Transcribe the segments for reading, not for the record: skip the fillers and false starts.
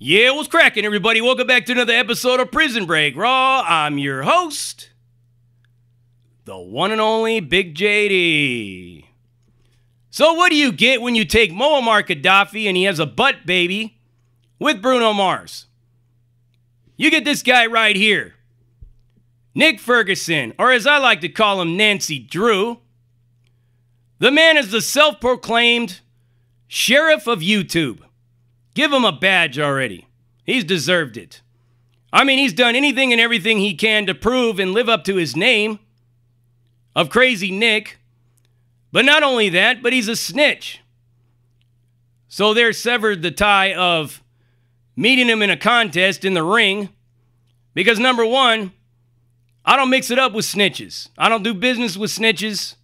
Yeah, what's cracking, everybody? Welcome back to another episode of Prison Break Raw. I'm your host, the one and only Big JD. So what do you get when you take Muammar Gaddafi and he has a butt baby with Bruno Mars? You get this guy right here, Nick Ferguson, or as I like to call him, Nancy Drew. The man is the self-proclaimed sheriff of YouTube. Give him a badge already. He's deserved it. I mean, he's done anything and everything he can to prove and live up to his name of Crazy Nick. But not only that, but he's a snitch. So there severed the tie of meeting him in a contest in the ring. Because number one, I don't mix it up with snitches. I don't do business with snitches.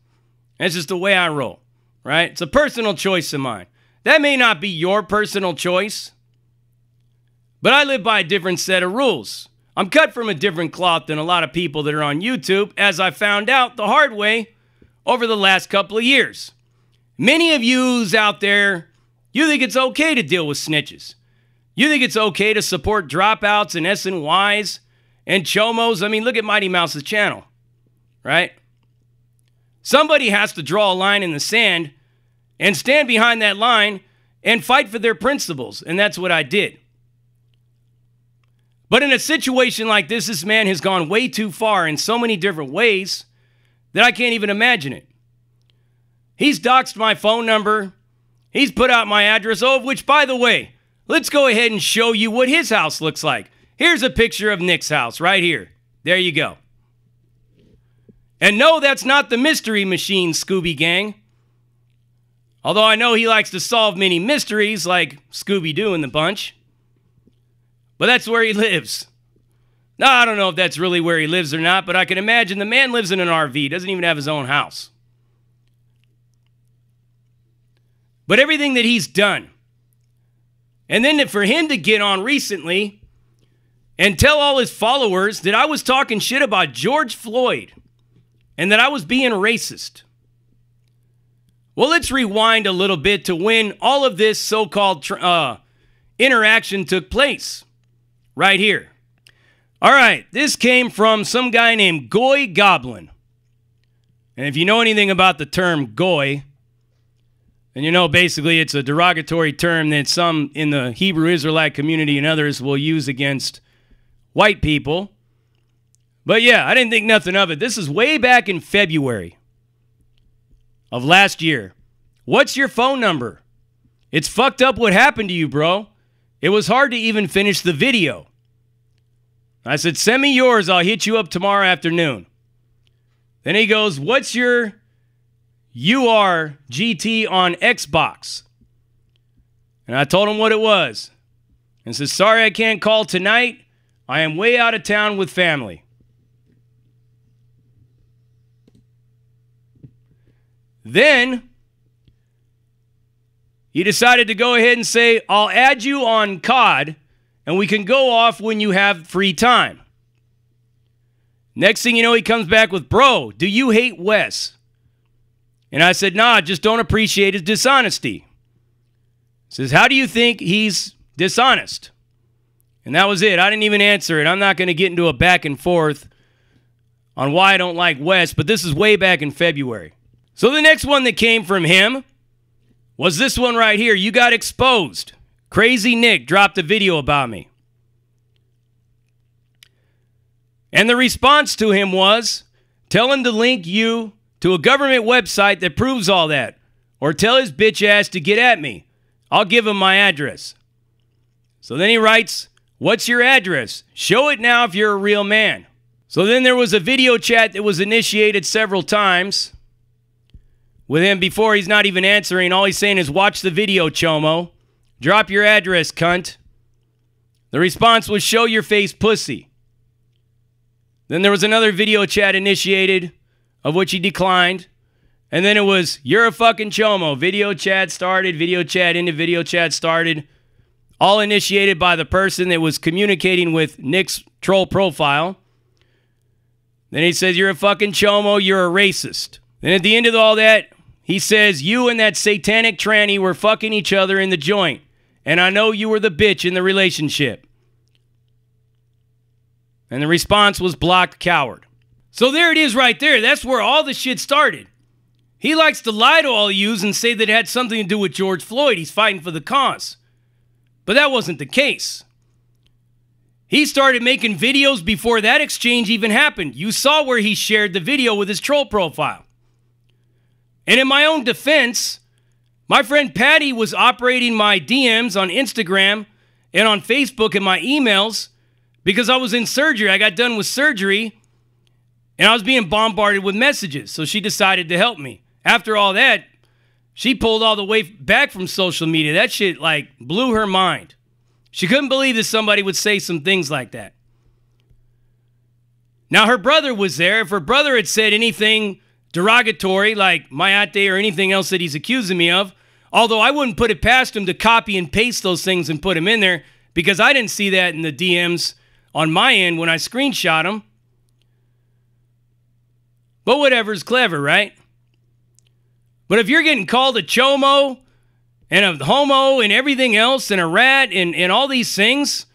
That's just the way I roll, right? It's a personal choice of mine. That may not be your personal choice, but I live by a different set of rules. I'm cut from a different cloth than a lot of people that are on YouTube, as I found out the hard way over the last couple of years. Many of yous out there, you think it's okay to deal with snitches. You think it's okay to support dropouts and SNYs and chomos. I mean, look at Mighty Mouse's channel, right? Somebody has to draw a line in the sand and stand behind that line and fight for their principles. And that's what I did. But in a situation like this man has gone way too far in so many different ways that I can't even imagine it. He's doxed my phone number. He's put out my address, which, by the way, let's go ahead and show you what his house looks like. Here's a picture of Nick's house right here. There you go. And no, that's not the Mystery Machine, Scooby Gang. Although I know he likes to solve many mysteries like Scooby-Doo and the bunch. But that's where he lives. Now, I don't know if that's really where he lives or not, but I can imagine the man lives in an RV, doesn't even have his own house. But everything that he's done, and then for him to get on recently and tell all his followers that I was talking shit about George Floyd and that I was being racist. Well, let's rewind a little bit to when all of this so-called interaction took place. Right here. All right, this came from some guy named Goy Goblin. And if you know anything about the term goy, then you know basically it's a derogatory term that some in the Hebrew Israelite community and others will use against white people. But yeah, I didn't think nothing of it. This is way back in February of last year. What's your phone number? It's fucked up what happened to you, bro. It was hard to even finish the video. I said, send me yours. I'll hit you up tomorrow afternoon. Then he goes, what's your URGT on Xbox? And I told him what it was. And says, sorry I can't call tonight. I am way out of town with family. Then he decided to go ahead and say, I'll add you on COD, and we can go off when you have free time. Next thing you know, he comes back with, bro, do you hate Wes? And I said, nah, just don't appreciate his dishonesty. He says, how do you think he's dishonest? And that was it. I didn't even answer it. I'm not going to get into a back and forth on why I don't like Wes, but this is way back in February. So the next one that came from him was this one right here. You got exposed. Crazy Nick dropped a video about me. And the response to him was, tell him to link you to a government website that proves all that. Or tell his bitch ass to get at me. I'll give him my address. So then he writes, what's your address? Show it now if you're a real man. So then there was a video chat that was initiated several times with him before he's not even answering. All he's saying is, watch the video, chomo. Drop your address, cunt. The response was, show your face, pussy. Then there was another video chat initiated, of which he declined. And then it was, you're a fucking chomo. Video chat started, video chat into video chat started. All initiated by the person that was communicating with Nick's troll profile. Then he says, you're a fucking chomo, you're a racist. Then at the end of all that, he says, you and that satanic tranny were fucking each other in the joint. and I know you were the bitch in the relationship. And the response was blocked coward. So there it is right there. That's where all the shit started. He likes to lie to all yous and say that it had something to do with George Floyd. He's fighting for the cause. But that wasn't the case. He started making videos before that exchange even happened. You saw where he shared the video with his troll profile. And in my own defense, my friend Patty was operating my DMs on Instagram and on Facebook and my emails because I was in surgery. I got done with surgery and I was being bombarded with messages. So she decided to help me. After all that, she pulled all the way back from social media. That shit like blew her mind. She couldn't believe that somebody would say some things like that. Now her brother was there. If her brother had said anything derogatory like Mayate or anything else that he's accusing me of, although I wouldn't put it past him to copy and paste those things and put them in there because I didn't see that in the DMs on my end when I screenshot them. But whatever's clever, right? But if you're getting called a chomo and a homo and everything else and a rat and all these things,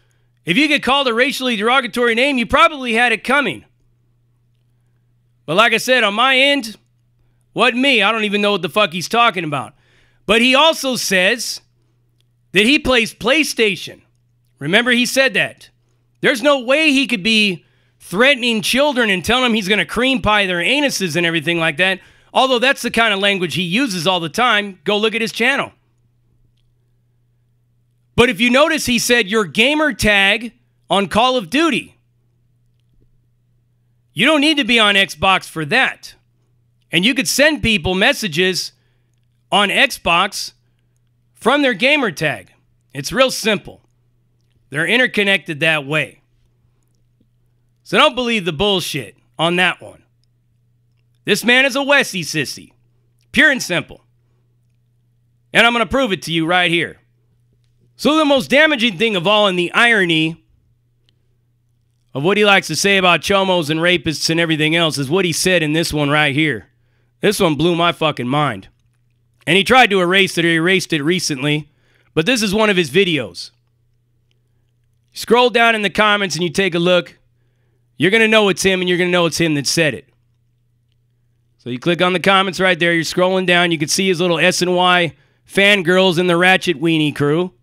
if you get called a racially derogatory name, you probably had it coming. But like I said, on my end, wasn't me. I don't even know what the fuck he's talking about. But he also says that he plays PlayStation. Remember, he said that. There's no way he could be threatening children and telling them he's going to cream pie their anuses and everything like that. Although that's the kind of language he uses all the time. Go look at his channel. But if you notice, he said your gamer tag on Call of Duty. You don't need to be on Xbox for that. And you could send people messages on Xbox from their gamer tag. It's real simple. They're interconnected that way. So don't believe the bullshit on that one. This man is a Wessie sissy. Pure and simple. And I'm going to prove it to you right here. So the most damaging thing of all, and the irony of what he likes to say about chomos and rapists and everything else, is what he said in this one right here. This one blew my fucking mind. And he tried to erase it, or erased it recently, but this is one of his videos. Scroll down in the comments and you take a look. You're going to know it's him, and you're going to know it's him that said it. So you click on the comments right there. You're scrolling down. You can see his little SNY fangirls in the Ratchet Weenie crew.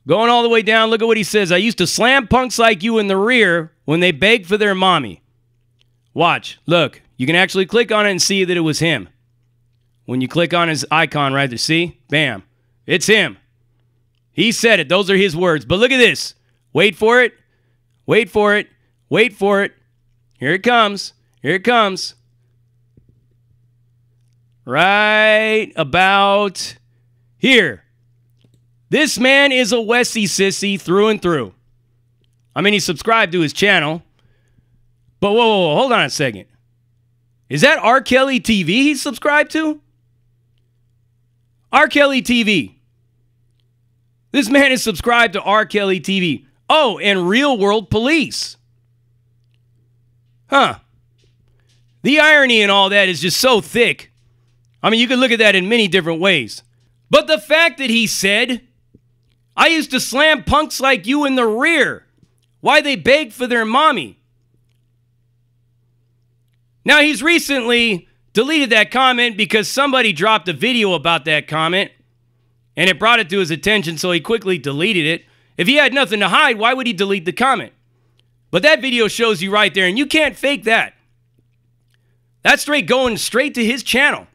Going all the way down, look at what he says. I used to slam punks like you in the rear when they begged for their mommy. Watch. Look. You can actually click on it and see that it was him. When you click on his icon right there, see? Bam. It's him. He said it. Those are his words. But look at this. Wait for it. Wait for it. Wait for it. Here it comes. Here it comes. Right about here. This man is a Wessie sissy through and through. I mean, he's subscribed to his channel. But whoa, hold on a second. Is that R. Kelly TV he's subscribed to? R. Kelly TV. This man is subscribed to R. Kelly TV. Oh, and Real World Police. Huh. The irony in all that is just so thick. I mean, you could look at that in many different ways. But the fact that he said, I used to slam punks like you in the rear. Why they begged for their mommy. Now, he's recently deleted that comment because somebody dropped a video about that comment and it brought it to his attention, so he quickly deleted it. If he had nothing to hide, why would he delete the comment? But that video shows you right there, and you can't fake that. That's straight going straight to his channel.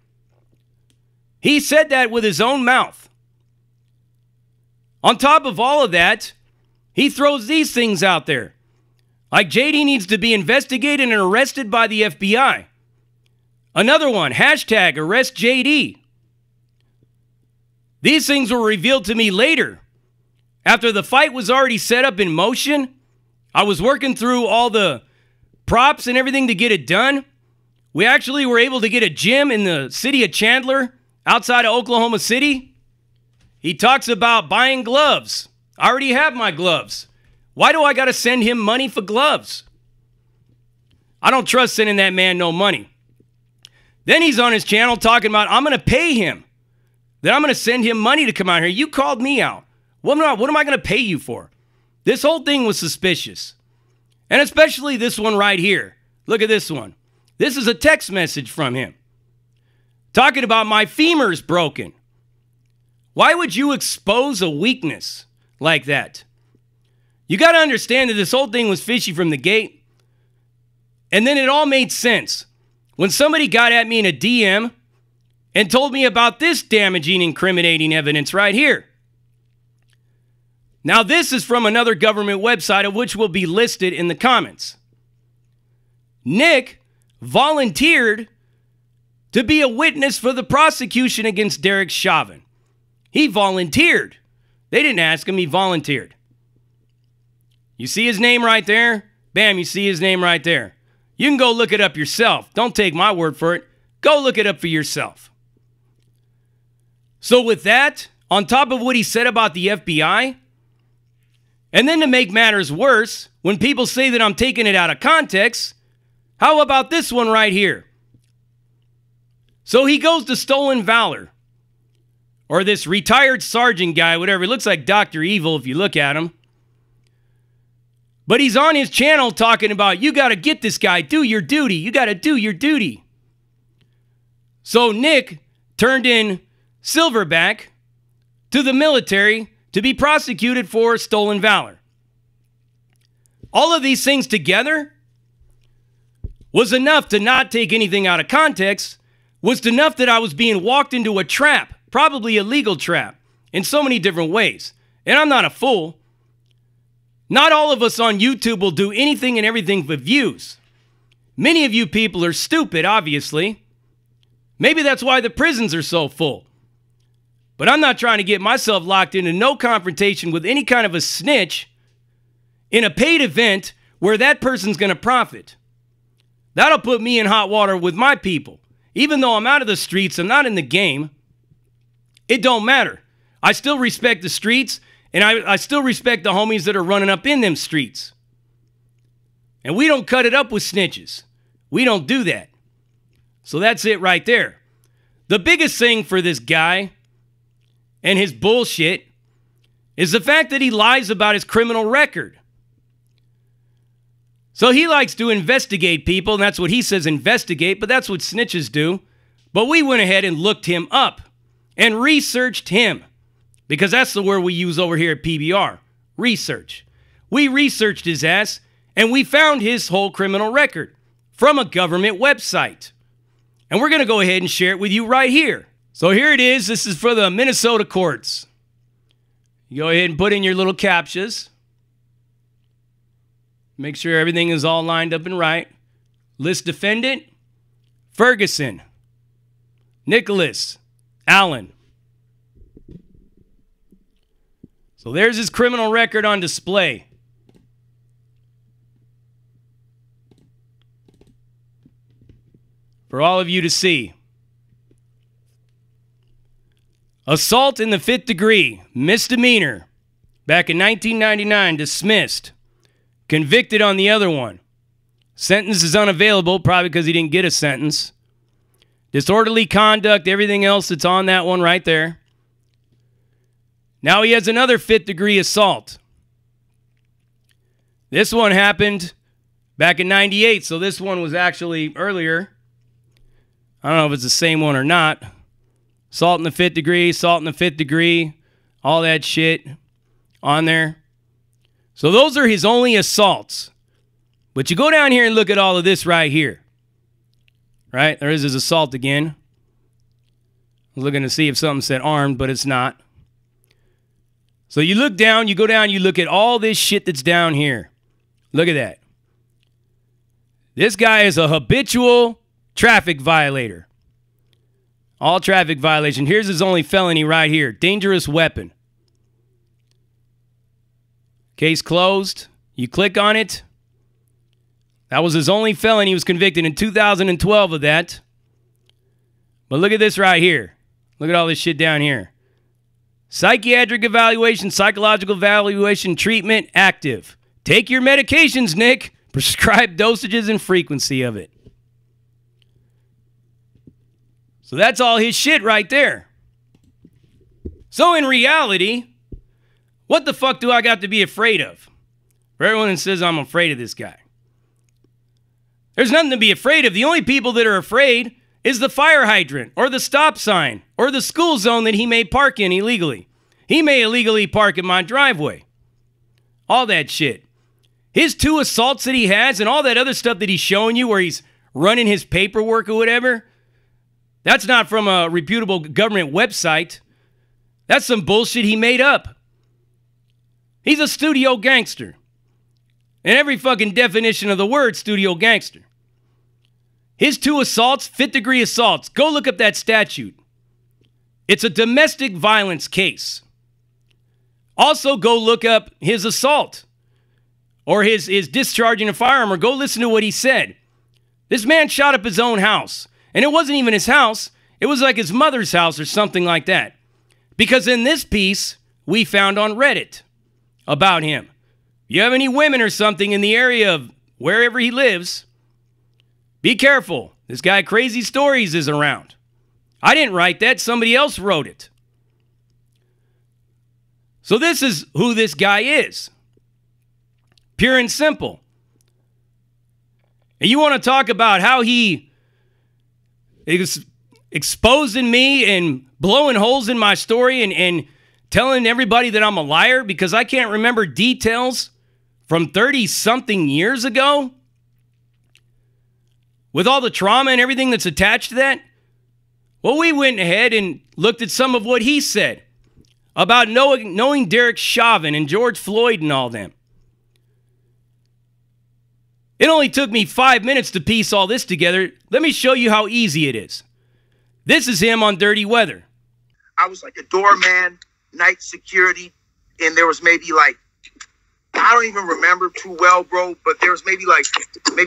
He said that with his own mouth. On top of all of that, he throws these things out there. Like JD needs to be investigated and arrested by the FBI. Another one, hashtag arrest JD. These things were revealed to me later. After the fight was already set up in motion, I was working through all the props and everything to get it done. We actually were able to get a gym in the city of Chandler, outside of Oklahoma City. He talks about buying gloves. I already have my gloves. Why do I got to send him money for gloves? I don't trust sending that man no money. Then he's on his channel talking about, I'm going to pay him. that I'm going to send him money to come out here. You called me out. What am I going to pay you for? This whole thing was suspicious. And especially this one right here. Look at this one. This is a text message from him talking about my femur's broken. Why would you expose a weakness like that? You got to understand that this whole thing was fishy from the gate. And then it all made sense when somebody got at me in a DM and told me about this damaging, incriminating evidence right here. Now, this is from another government website, of which will be listed in the comments. Nick volunteered to be a witness for the prosecution against Derek Chauvin. He volunteered. They didn't ask him, he volunteered. You see his name right there? Bam, you see his name right there. You can go look it up yourself. Don't take my word for it. Go look it up for yourself. So with that, on top of what he said about the FBI, and then to make matters worse, when people say that I'm taking it out of context, how about this one right here? So he goes to Stolen Valor, or this retired sergeant guy, whatever. He looks like Dr. Evil if you look at him. But he's on his channel talking about, you got to get this guy, do your duty. You got to do your duty. So Nick turned in Silverback to the military to be prosecuted for stolen valor. All of these things together was enough to not take anything out of context, was enough that I was being walked into a trap, probably a legal trap, in so many different ways. And I'm not a fool. Not all of us on YouTube will do anything and everything for views. Many of you people are stupid, obviously. Maybe that's why the prisons are so full. But I'm not trying to get myself locked into no confrontation with any kind of a snitch in a paid event where that person's going to profit. That'll put me in hot water with my people. Even though I'm out of the streets, I'm not in the game. It don't matter. I still respect the streets, and I still respect the homies that are running up in them streets. And we don't cut it up with snitches. We don't do that. So that's it right there. The biggest thing for this guy and his bullshit is the fact that he lies about his criminal record. So he likes to investigate people, and that's what he says, investigate, but that's what snitches do. But we went ahead and looked him up and researched him, because that's the word we use over here at PBR, research. We researched his ass, and we found his whole criminal record from a government website. And we're going to go ahead and share it with you right here. So here it is. This is for the Minnesota courts. You go ahead and put in your little CAPTCHAs. Make sure everything is all lined up and right. List defendant, Ferguson, Nicholas, Allen. So there's his criminal record on display. For all of you to see. Assault in the 5th degree, misdemeanor. Back in 1999, dismissed. Convicted on the other one. Sentence is unavailable, probably because he didn't get a sentence. Disorderly conduct, everything else that's on that one right there. Now he has another 5th degree assault. This one happened back in 98, so this one was actually earlier. I don't know if it's the same one or not. Assault in the 5th degree, assault in the 5th degree, all that shit on there. So those are his only assaults. But you go down here and look at all of this right here. Right? There is his assault again. I was looking to see if something said armed, but it's not. So you look down, you go down, you look at all this shit that's down here. Look at that. This guy is a habitual traffic violator. All traffic violation. Here's his only felony right here. Dangerous weapon. Case closed. You click on it. That was his only felony. He was convicted in 2012 of that. But look at this right here. Look at all this shit down here. Psychiatric evaluation, psychological evaluation, treatment, active. Take your medications, Nick. Prescribed dosages and frequency of it. So that's all his shit right there. So in reality, what the fuck do I got to be afraid of? For everyone that says I'm afraid of this guy. There's nothing to be afraid of. The only people that are afraid is the fire hydrant or the stop sign or the school zone that he may park in illegally. He may illegally park in my driveway. All that shit. His 2 assaults that he has and all that other stuff that he's showing you where he's running his paperwork or whatever, that's not from a reputable government website. That's some bullshit he made up. He's a studio gangster. In every fucking definition of the word, studio gangster. His 2 assaults, 5th degree assaults. Go look up that statute. It's a domestic violence case. Also, go look up his assault or his discharging a firearm, or go listen to what he said. This man shot up his own house. And it wasn't even his house. It was like his mother's house or something like that. Because in this piece, we found on Reddit about him. You have any women or something in the area of wherever he lives, be careful. This guy Crazy Stories is around. I didn't write that. Somebody else wrote it. So this is who this guy is. Pure and simple. And you want to talk about how he is exposing me and blowing holes in my story and telling everybody that I'm a liar because I can't remember details from 30-something years ago? With all the trauma and everything that's attached to that? Well, we went ahead and looked at some of what he said about knowing Derek Chauvin and George Floyd and all them. It only took me 5 minutes to piece all this together. Let me show you how easy it is. This is him on Dirty Weather. I was like a doorman, night security, and there was maybe like, I don't even remember too well, bro, but there was maybe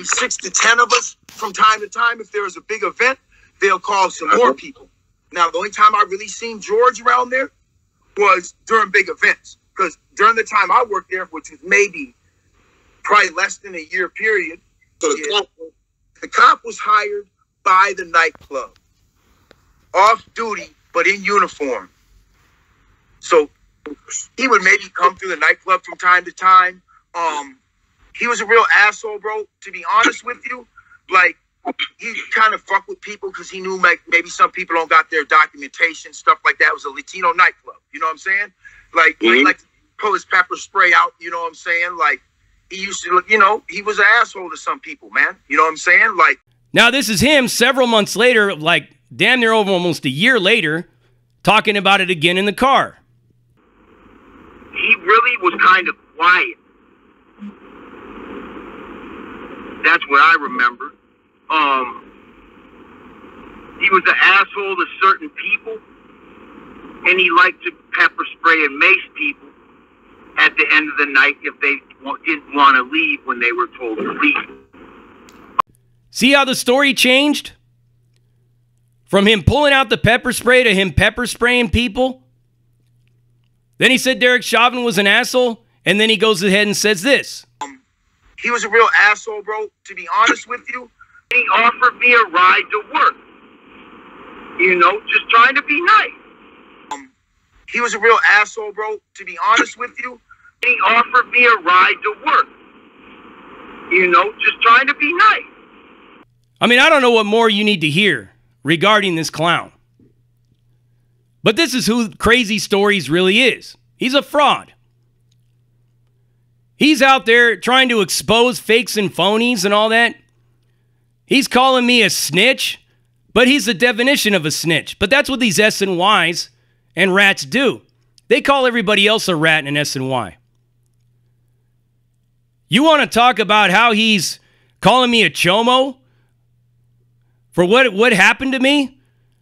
6 to 10 of us from time to time. If there was a big event, they'll call some more people. Now, the only time I really seen George around there was during big events. Because during the time I worked there, which was probably less than a year period, so the cop was hired by the nightclub. Off duty, but in uniform. So he would maybe come through the nightclub from time to time. He was a real asshole, bro. To be honest with you, like he kind of fucked with people because he knew like maybe some people don't got their documentation, stuff like that. It was a Latino nightclub. You know what I'm saying? Like he like to pull his pepper spray out. You know what I'm saying? Like he used to, he was an asshole to some people, man. You know what I'm saying? Like now, this is him several months later, like damn near over almost a year later, talking about it again in the car. He really was kind of quiet. That's what I remember. He was an asshole to certain people, and he liked to pepper spray and mace people at the end of the night if they didn't want to leave when they were told to leave. See how the story changed? From him pulling out the pepper spray to him pepper spraying people? Then he said Derek Chauvin was an asshole, and then he goes ahead and says this. He was a real asshole, bro, to be honest with you. He offered me a ride to work. Just trying to be nice. He was a real asshole, bro, to be honest with you. He offered me a ride to work. Just trying to be nice. I mean, I don't know what more you need to hear regarding this clown. But this is who Crazy Stories really is. He's a fraud. He's out there trying to expose fakes and phonies and all that. He's calling me a snitch, but he's the definition of a snitch. But that's what these SNYs and rats do. They call everybody else a rat and an SNY. You want to talk about how he's calling me a chomo for what happened to me?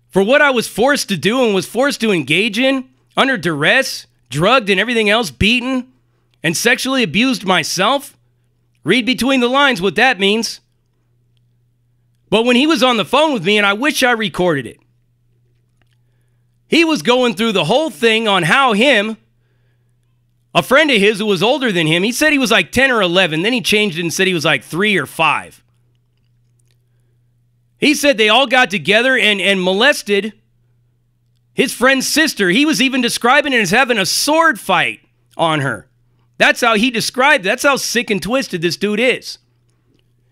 For what I was forced to do and was forced to engage in, under duress, drugged and everything else, beaten, and sexually abused myself? Read between the lines what that means. But when he was on the phone with me, and I wish I recorded it, he was going through the whole thing on how him, a friend of his who was older than him, he said he was like 10 or 11, then he changed it and said he was like 3 or 5. He said they all got together and molested His friend's sister, he was even describing it as having a sword fight on her. That's how he described it. That's how sick and twisted this dude is.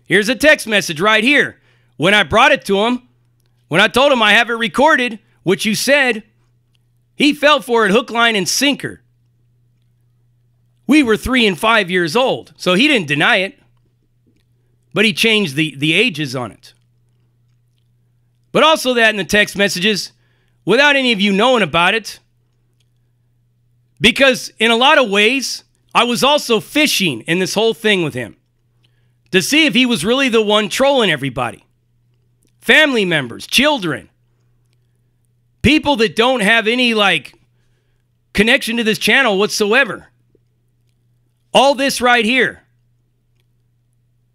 Here's a text message right here. When I brought it to him, when I told him I have it recorded, what you said, he fell for it hook, line, and sinker. We were 3 and 5 years old, so he didn't deny it. But he changed the ages on it. But also that in the text messages, without any of you knowing about it, because in a lot of ways, I was also fishing in this whole thing with him to see if he was really the one trolling everybody. Family members, children, people that don't have any, connection to this channel whatsoever. All this right here.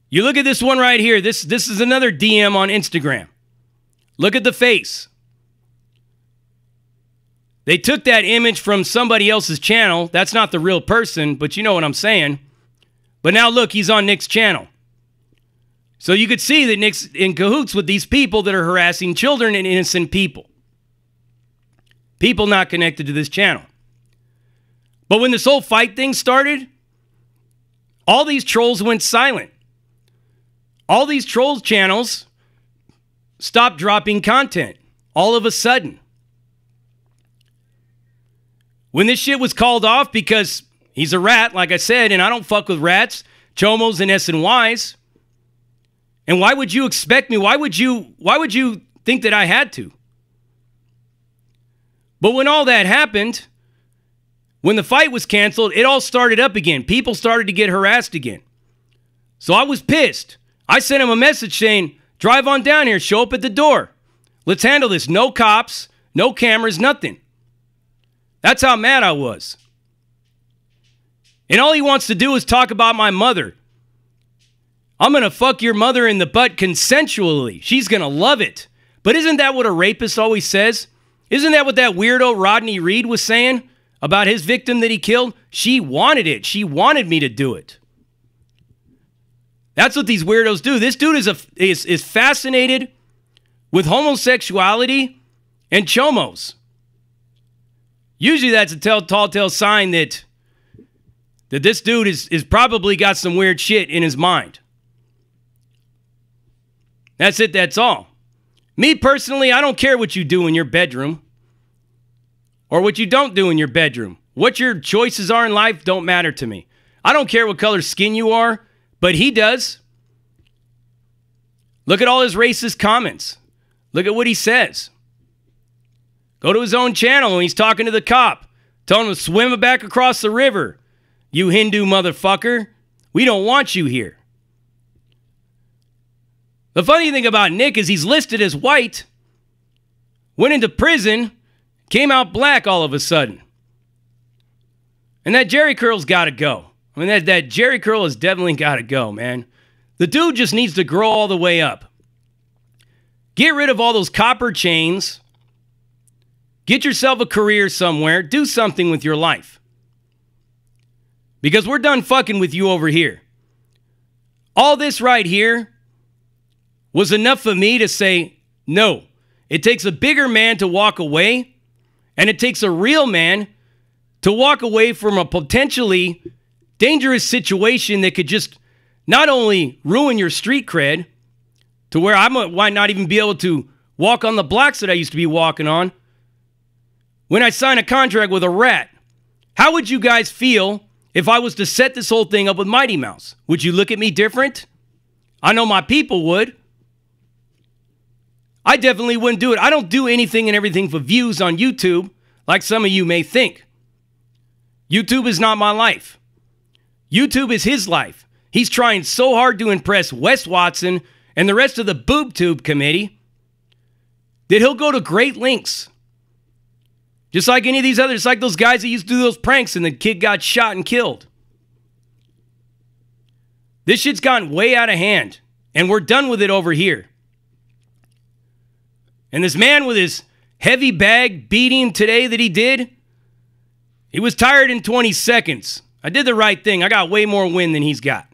You look at this one right here. This is another DM on Instagram. Look at the face. They took that image from somebody else's channel. That's not the real person, but you know what I'm saying. But now look, he's on Nick's channel. So you could see that Nick's in cahoots with these people that are harassing children and innocent people. People not connected to this channel. But when this whole fight thing started, all these trolls went silent. All these trolls channels stopped dropping content all of a sudden. When this shit was called off, because he's a rat, like I said, and I don't fuck with rats, chomos, and SNYs. And why would you expect me? Why would you think that I had to? But when all that happened, when the fight was canceled, it all started up again. People started to get harassed again. So I was pissed. I sent him a message saying, drive on down here, show up at the door. Let's handle this. No cops, no cameras, nothing. That's how mad I was. And all he wants to do is talk about my mother. I'm going to fuck your mother in the butt consensually. She's going to love it. But isn't that what a rapist always says? Isn't that what that weirdo Rodney Reed was saying about his victim that he killed? She wanted it. She wanted me to do it. That's what these weirdos do. This dude is fascinated with homosexuality and chomos. Usually that's a telltale sign that this dude is probably got some weird shit in his mind. That's it, that's all. Me personally, I don't care what you do in your bedroom or what you don't do in your bedroom. What your choices are in life don't matter to me. I don't care what color skin you are, but he does. Look at all his racist comments. Look at what he says. Go to his own channel and he's talking to the cop. Tell him to swim back across the river. You Hindu motherfucker. We don't want you here. The funny thing about Nick is he's listed as white, went into prison, came out black all of a sudden. And that Jerry curl's got to go. I mean, that Jerry curl has definitely got to go, man. The dude just needs to grow all the way up. Get rid of all those copper chains. Get yourself a career somewhere. Do something with your life. Because we're done fucking with you over here. All this right here was enough for me to say, no. It takes a bigger man to walk away, and it takes a real man to walk away from a potentially dangerous situation that could just not only ruin your street cred to where I might not even be able to walk on the blocks that I used to be walking on when I sign a contract with a rat. How would you guys feel if I was to set this whole thing up with Mighty Mouse? Would you look at me different? I know my people would. I definitely wouldn't do it. I don't do anything and everything for views on YouTube like some of you may think. YouTube is not my life. YouTube is his life. He's trying so hard to impress Wes Watson and the rest of the BoobTube committee that he'll go to great lengths. Just like any of these others, like those guys that used to do those pranks and the kid got shot and killed. This shit's gotten way out of hand, and we're done with it over here. And this man with his heavy bag beating today that he did, he was tired in 20 seconds. I did the right thing. I got way more wind than he's got.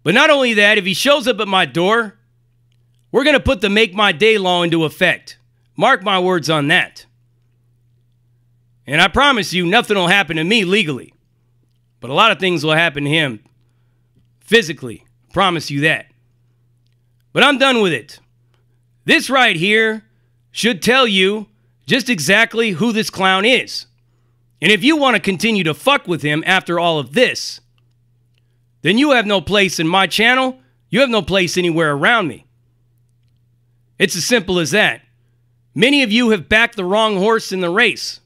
But not only that, if he shows up at my door, we're going to put the Make My Day law into effect. Mark my words on that. And I promise you, nothing will happen to me legally. But a lot of things will happen to him physically. Promise you that. But I'm done with it. This right here should tell you just exactly who this clown is. And if you want to continue to fuck with him after all of this, then you have no place in my channel. You have no place anywhere around me. It's as simple as that. Many of you have backed the wrong horse in the race.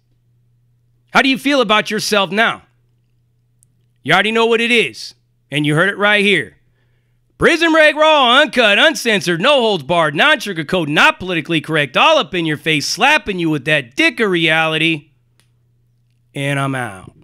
How do you feel about yourself now? You already know what it is, and you heard it right here. Prison Break Raw, uncut, uncensored, no holds barred, non-sugarcoat, not politically correct, all up in your face, slapping you with that dick of reality. And I'm out.